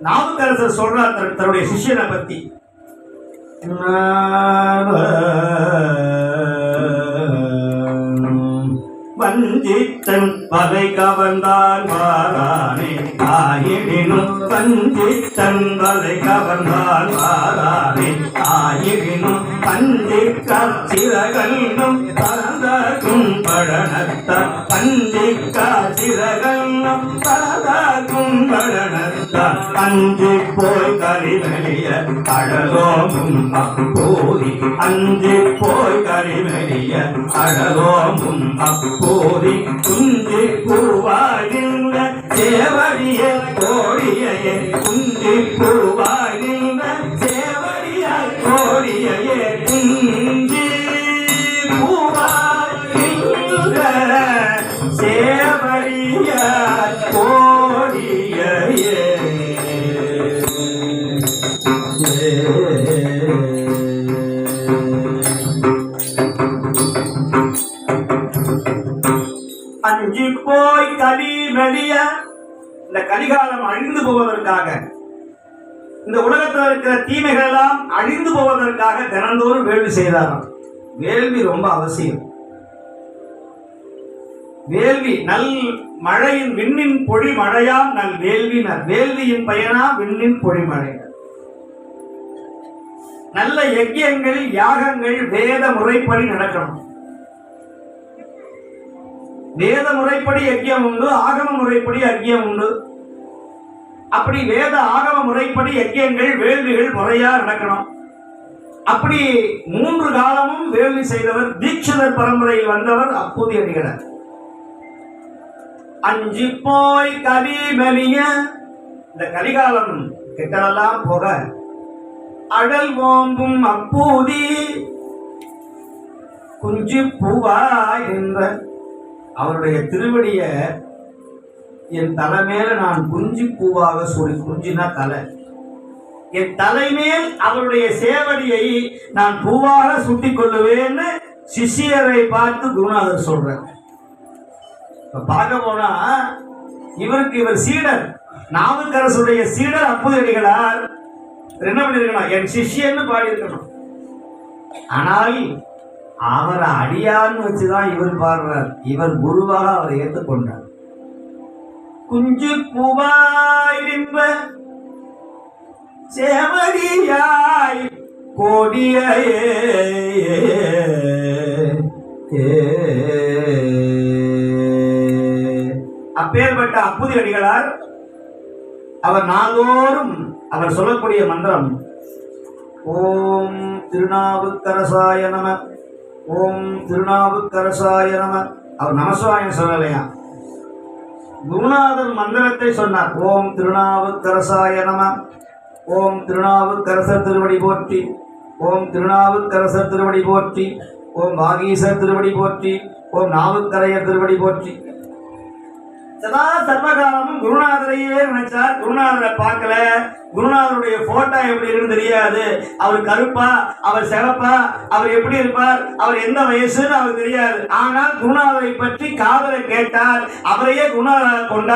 நாவுக்கரசர் சொல்றார் தன்னுடைய சிஷ்யனை பத்தி. வஞ்சித்தன் வலை கவர்ந்தான் வாரானே ஆயிடினும், வஞ்சித்தன் வலை கவர்ந்தான் வாரானே ஆயிடினும், பஞ்சிக்க சிறகல்லும் பரந்தகும் பழனத்த, பஞ்சிக்க சிறகல்லும் பரந்தகும் பழனத்த, அஞ்சு போய் கரிமலிய அழலோமும் அப்போதி, அஞ்சு போய் கரிமலிய அழலோமும் அப்போதி, குஞ்சி பூவாகின்ற சேவடிய கோடியே, குஞ்சி பூவாகின்ற சேவடிய கோடியே, குஞ்சி பூவாகின்ற சேவடிய கோடியே. அஞ்சு போய் கலி மெலிய, இந்த கலிகாலம் அழிந்து போவதற்காக, இந்த உலகத்தில் இருக்கிற தீமைகள் எல்லாம் அழிந்து போவதற்காக தினந்தோறும் வேள்வி செய்தாராம். வேள்வி ரொம்ப அவசியம். வேள்வி நல் மழையின் விண்ணின் பொழி மழையாம் நல் வேள்வினர், வேள்வியின் பயனா விண்ணின் பொழி மழை. நல்ல யஜ்யங்கள் யாகங்கள் வேத முறைப்படி நடக்கணும். வேத முறைப்படி யஜ்யம் உண்டு, ஆகம முறைப்படி யஜ்யம் உண்டு. அப்படி வேத ஆகம முறைப்படி யஜ்யங்கள் வேள்விகள் முறையா நடக்கணும். அப்படி 3 காலமும் வேள்வி செய்தவர் தீட்சிதர் பரம்பரையில் வந்தவர் அப்பூதி அடிகளார். அஞ்சு போய் கலி மெலிய, இந்த கலிகாலம் கெட்டதெல்லாம் போக அடல் ஓம்பும் அப்பூதி குஞ்சு பூவா என்ற அவருடைய திருவடிய என் தலை மேல நான் குஞ்சு பூவாக சொல்லி, குஞ்சினா தலை, என் தலைமேல் அவருடைய சேவடியை நான் பூவாக சுட்டிக் கொள்ளுவேன்னு சிஷியரை பார்த்து குருநாதர் சொல்றார். பார்க்க போனா இவர் சீடர், நாவுக்கரசுடைய சீடர் அப்பூதி அடிகளார் என்ன பண்ணிருக்கணும், என் சிஷியன்னு பாடியிருக்கணும். ஆனால் அவரை அடியான்னு வச்சுதான் இவர் பாடுறார். இவர் குருவாக அவரை ஏற்றுக்கொண்டார். குஞ்சு பூவாய் நின்ற சேவடியாய் கோடியே, அப்பேற்பட்ட அப்பூதி அடிகளார் அவர் நாள்தோறும் அவர் சொல்லக்கூடிய மந்திரம் ஓம் திருநாவுக்கரசாய நம, ஓம் திருநாவுக்கரசாய நம. அவர் நமசிவாயம் சொல்லலையா, குருநாதர் மந்திரத்தை சொன்னார். ஓம் திருநாவுக்கரசாய நம, ஓம் திருநாவுக்கரசர் திருவடி போற்றி, ஓம் திருநாவுக்கரசர் திருவடி போற்றி, ஓம் வாகீசர் திருவடி போற்றி, ஓம் நாவுக்கரையர் திருவடி போற்றி. சதா சர்வகாலமும் குருநாதரையே நினைச்சார். குருநாதரை பார்க்கல, குருநாதருடைய போட்டோ எப்படி இருக்குன்னு தெரியாது. அவர் கருப்பா, அவர் சிவப்பா, அவர் எப்படி இருப்பார், அவர் எந்த வயசுன்னு அவருக்கு தெரியாது. ஆனால் குருநாதரை பற்றி காதலை கேட்டார். அவரையே குருநாதர் கொண்டார்.